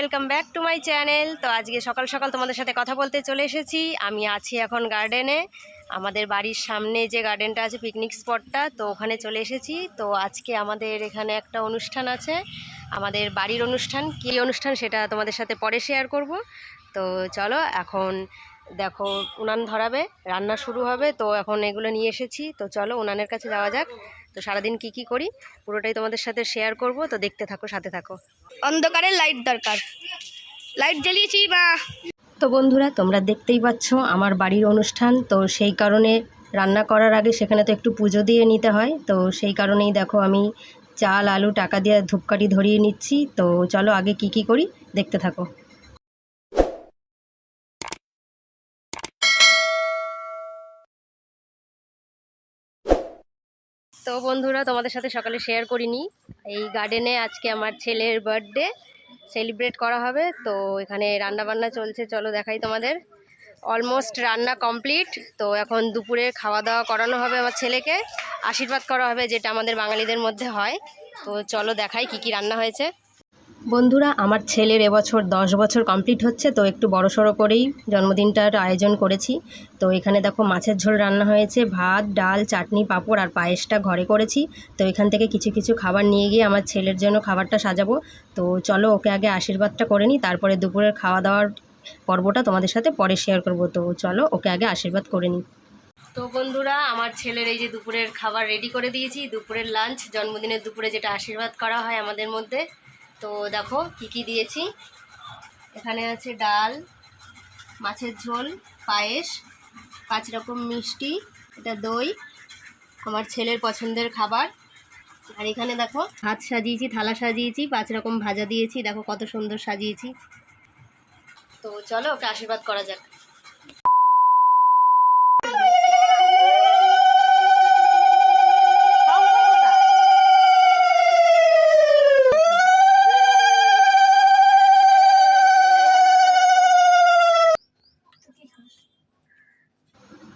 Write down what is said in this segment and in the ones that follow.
Welcome back to my channel. তো আজকে সকাল সকাল তোমাদের সাথে কথা বলতে চলে এসেছি। আমি আছি এখন গার্ডেনে, আমাদের বাড়ির সামনে যে গার্ডেনটা আছে পিকনিক স্পটটা, তো ওখানে চলে এসেছি। তো আজকে আমাদের এখানে একটা অনুষ্ঠান আছে, আমাদের বাড়ির অনুষ্ঠান। কী অনুষ্ঠান সেটা তোমাদের সাথে পরে শেয়ার করব। তো চলো, এখন দেখো উনান ধরাবে, রান্না শুরু হবে। তো এখন এগুলো নিয়ে এসেছি, তো চলো উনানের কাছে যাওয়া যাক। তো সারাদিন কি করি পুরোটাই তোমাদের সাথে শেয়ার করব, তো দেখতে থাকো, সাথে থাকো। অন্ধকারে লাইট দরকার, লাইট জ্বালিয়েছি বা। তো বন্ধুরা, তোমরা দেখতেই পাচ্ছ আমার বাড়ির অনুষ্ঠান, তো সেই কারণে রান্না করার আগে সেখানে তো একটু পুজো দিয়ে নিতে হয়। তো সেই কারণেই দেখো আমি চাল আলু টাকা দিয়ে ধূপকাঠি ধরিয়ে নিচ্ছি। তো চলো আগে কি করি দেখতে থাকো। তো বন্ধুরা, তোমাদের সাথে সকালে শেয়ার করিনি, এই গার্ডেনে আজকে আমার ছেলের বার্থডে সেলিব্রেট করা হবে। তো এখানে রান্না বান্না চলছে, চলো দেখাই তোমাদের। অলমোস্ট রান্না কমপ্লিট। তো এখন দুপুরে খাওয়া দাওয়া করানো হবে, আমার ছেলেকে আশীর্বাদ করা হবে, যেটা আমাদের বাঙালিদের মধ্যে হয়। তো চলো দেখাই কি রান্না হয়েছে। বন্ধুরা, আমার ছেলের এবছর 10 বছর কমপ্লিট হচ্ছে, তো একটু বড়সড় করেই জন্মদিনটার আয়োজন করেছি। তো এখানে দেখো মাছের ঝোল রান্না হয়েছে, ভাত ডাল চাটনি পাঁপড় আর পায়েসটা ঘরে করেছি। তো এখান থেকে কিছু খাবার নিয়ে গিয়ে আমার ছেলের জন্য খাবারটা সাজাবো। তো চলো ওকে আগে আশীর্বাদটা করে নিই, তারপরে দুপুরের খাওয়া দাওয়ার পর্বটা তোমাদের সাথে পরে শেয়ার করব। তো চলো ওকে আগে আশীর্বাদ করে নিই। তো বন্ধুরা, আমার ছেলের এই যে দুপুরের খাবার রেডি করে দিয়েছি, দুপুরের লাঞ্চ, জন্মদিনের দুপুরে যেটা আশীর্বাদ করা হয় আমাদের মধ্যে। তো দেখো কি দিয়েছি। এখানে আছে ডাল, মাছের ঝোল, পায়েস, 5 রকম মিষ্টি, এটা দই, আমার ছেলের পছন্দের খাবার। আর এখানে দেখো হাত সাজিয়েছি, থালা সাজিয়েছি, 5 রকম ভাজা দিয়েছি, দেখো কত সুন্দর সাজিয়েছি। তো চলো ওকে আশীর্বাদ করা যাক।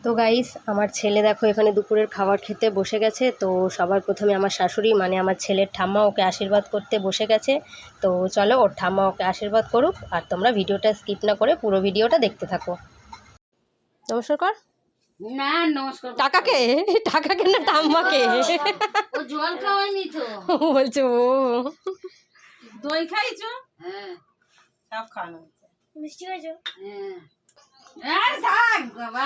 তো গাইস, আমার ছেলে দেখো এখানে দুপুরের খাবার খেতে বসে গেছে। তো সবার প্রথমে আমার শাশুড়ি মানে আমার ছেলের ঠাম্মা ওকে আশীর্বাদ করতে বসে গেছে। তো চলো ওর ঠাম্মা ওকে আশীর্বাদ করুক, আর তোমরা ভিডিওটা স্কিপ না করে পুরো ভিডিওটা দেখতে থাকো। নমস্কার কর। না নমস্কার। টাকাকে না ঠাম্মাকে? ও জল খাওয়াইনি তো। বলছো ও দই খাইছো? হ্যাঁ, সব খাওয়ানো। মিষ্টি হয়েছে? হ্যাঁ। আর থাক বাবা।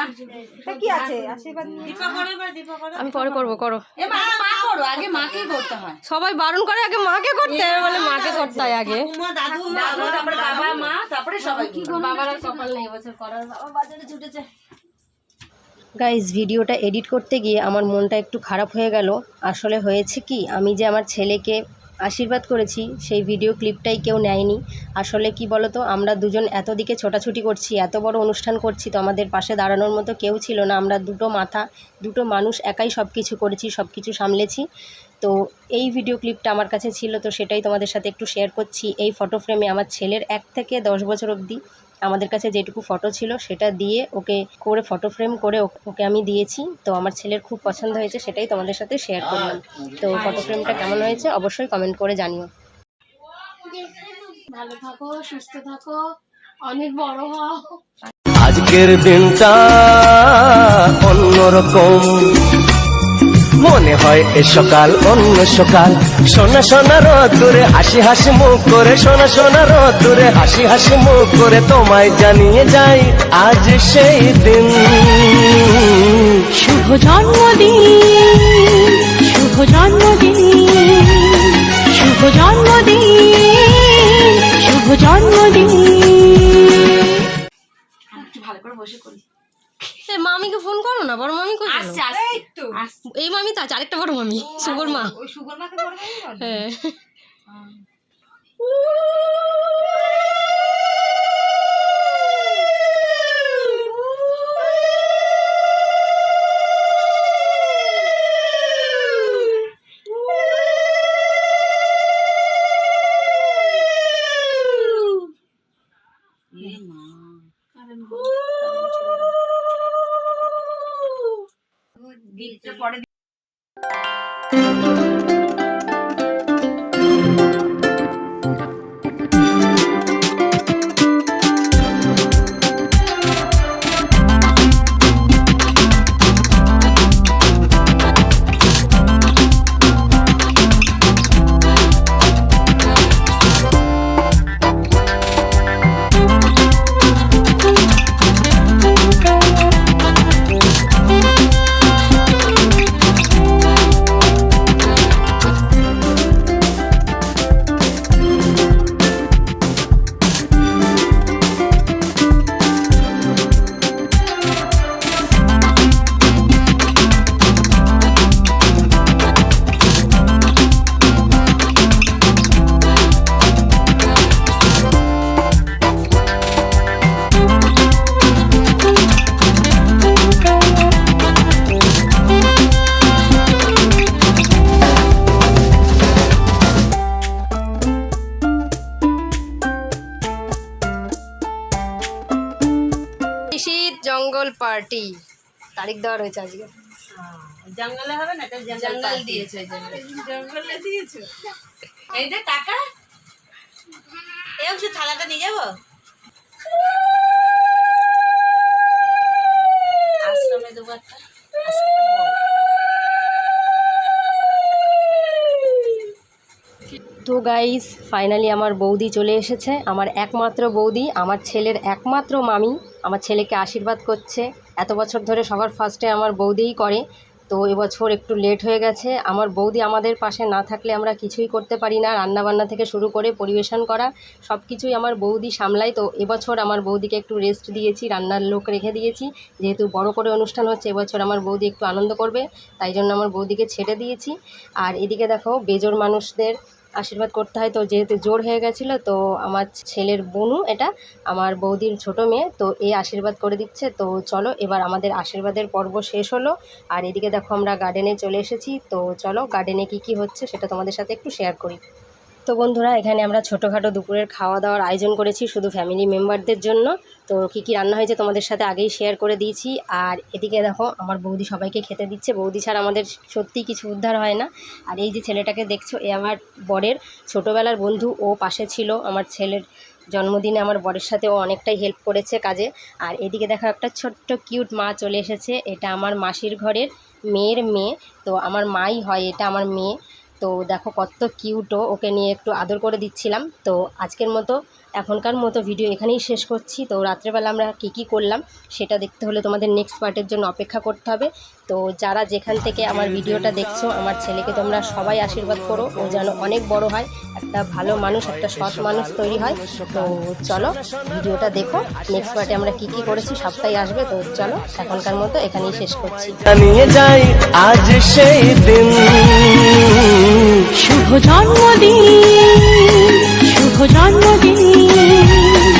কি আছে আশীর্বাদ? দীপা করো, এবার দীপা করো। আমি পরে করবো, করো। এ মা করো, আগে মাকে করতে হয়। সবাই বারণ করে আগে মাকে করতে হয়, বলে মাকে করতে হয় আগে। মা দাদু তারপরে বাবা মা তারপরে সবাই। কি করব? বাবার আর কপাল নেই এবছর করার, বাবা বাজারে ছুটেছে। গাইজ, ভিডিওটা এডিট করতে গিয়ে আমার মনটা একটু খারাপ হয়ে গেল। আসলে হয়েছে কি, আমি যে আমার ছেলেকে আশীর্বাদ করেছি সেই ভিডিও ক্লিপটাই কেউ নেয়নি। আসলে কি বলতো, আমরা দুজন এত দিকে ছোটাছুটি করছি, এত বড় অনুষ্ঠান করছি, তো আমাদের পাশে দাঁড়ানোর মতো কেউ ছিল না। আমরা দুটো মানুষ একাই সব কিছু করেছি, সব কিছু সামলেছি। তো এই ভিডিও ক্লিপটা আমার কাছে ছিল, তো সেটাই তোমাদের সাথে একটু শেয়ার করছি। এই ফটো ফ্রেমে আমার ছেলের 1 থেকে 10 বছর অবধি আমাদের কাছে যেটুকু ফটো ছিল সেটা দিয়ে ওকে করে ফটো ফ্রেম করে ওকে আমি দিয়েছি। তো আমার ছেলের খুব পছন্দ হয়েছে, সেটাই তোমাদের সাথে শেয়ার করলাম। তো ফটো ফ্রেমটা কেমন হয়েছে অবশ্যই কমেন্ট করে জানিও। ভালো থাকো, সুস্থ থাকো, অনেক বড় হও। আজকের দিনটা অন্যরকম, মনে হয় এ সকাল অন্য সকাল। সোনা সোনা রোদ্দুরে হাসি হাসি মুখ করে, সোনা সোনা রোদ্দুরে হাসি হাসি মুখ করে তোমায় জানিয়ে যাই আজ সেই দিন। শুভ জন্মদিন, শুভ জন্মদিন, শুভ জন্মদিন, শুভ জন্মদিন। একটু ভালো করে বসে করি। মামিকে ফোন করো না, বড় মামি কই গেল? আসছে আসছে একটু। এই মামি তো আছে, আরেকটা বড় মামি, সুগর মা। ওই সুগার মাকে বড় মামি বলে? হ্যাঁ। গীতটা পরে মঙ্গল পার্টি তারিখ দেওয়া রয়েছে আজকে। জঙ্গলে হবে না, জঙ্গল দিয়েছে, জঙ্গলে দিয়েছে। এই যে টাকা, এই অবশ্য থালাটা নিয়ে যাবো আশ্রমে দেবো একটা। তো গাইস ফাইনালি আমার বৌদি চলে এসেছে, আমার একমাত্র বৌদি, আমার ছেলের একমাত্র মামি, আমার ছেলেকে আশীর্বাদ করছে। এত বছর ধরে সবার ফার্স্টে আমার বৌদিই করে, তো এবছর একটু লেট হয়ে গেছে। আমার বৌদি আমাদের পাশে না থাকলে আমরা কিছুই করতে পারি না, রান্নাবান্না থেকে শুরু করে পরিবেশন করা সব কিছুই আমার বৌদি সামলায়। তো এবছর আমার বৌদিকে একটু রেস্ট দিয়েছি, রান্নার লোক রেখে দিয়েছি, যেহেতু বড় করে অনুষ্ঠান হচ্ছে এবছর আমার বৌদি একটু আনন্দ করবে, তাই জন্য আমার বৌদিকে ছেড়ে দিয়েছি। আর এদিকে দেখো বেজোড় মানুষদের আশীর্বাদ করতে হয়, তো যেহেতু জোর হয়ে গেছিলো, তো আমার ছেলের বোনু, এটা আমার বৌদির ছোট মেয়ে, তো এই আশীর্বাদ করে দিচ্ছে। তো চলো এবার আমাদের আশীর্বাদের পর্ব শেষ হলো। আর এদিকে দেখো আমরা গার্ডেনে চলে এসেছি, তো চলো গার্ডেনে কি হচ্ছে সেটা তোমাদের সাথে একটু শেয়ার করি। তো বন্ধুরা এখানে আমরা ছোটোখাটো দুপুরের খাওয়া দাওয়ার আয়োজন করেছি শুধু ফ্যামিলি মেম্বারদের জন্য। তো কী রান্না হয়েছে তোমাদের সাথে আগেই শেয়ার করে দিয়েছি। আর এদিকে দেখো আমার বৌদি সবাইকে খেতে দিচ্ছে, বৌদি ছাড়া আমাদের সত্যিই কিছু উদ্ধার হয় না। আর এই যে ছেলেটাকে দেখছো, এ আমার বরের ছোটোবেলার বন্ধু, ও পাশে ছিল আমার ছেলের জন্মদিনে, আমার বরের সাথে ও অনেকটাই হেল্প করেছে কাজে। আর এদিকে দেখো একটা ছোট্ট কিউট মা চলে এসেছে, এটা আমার মাসির ঘরের মেয়ের মেয়ে, তো আমার মাই হয়, এটা আমার মেয়ে। তো দেখো কত কিউটও, ওকে নিয়ে একটু আদর করে দিচ্ছিলাম। তো আজকের মতো এখনকার মতো ভিডিও এখানেই শেষ করছি। তো রাত্রেবেলা আমরা কী করলাম সেটা দেখতে হলে তোমাদের নেক্সট পার্টের জন্য অপেক্ষা করতে হবে। তো যারা যেখান থেকে আমার ভিডিওটা দেখছো, আমার ছেলেকে তোমরা সবাই আশীর্বাদ করো, ও যেন অনেক বড় হয়, একটা ভালো মানুষ, একটা সৎ মানুষ তৈরি হয়। তো চলো ভিডিওটা দেখো, নেক্সট পার্টে আমরা কী করেছি সবটাই আসবে। তো চলো এখনকার মতো এখানেই শেষ করছি। জানিয়ে যাই আজ সেই দিন, শুভ জন্মদিন।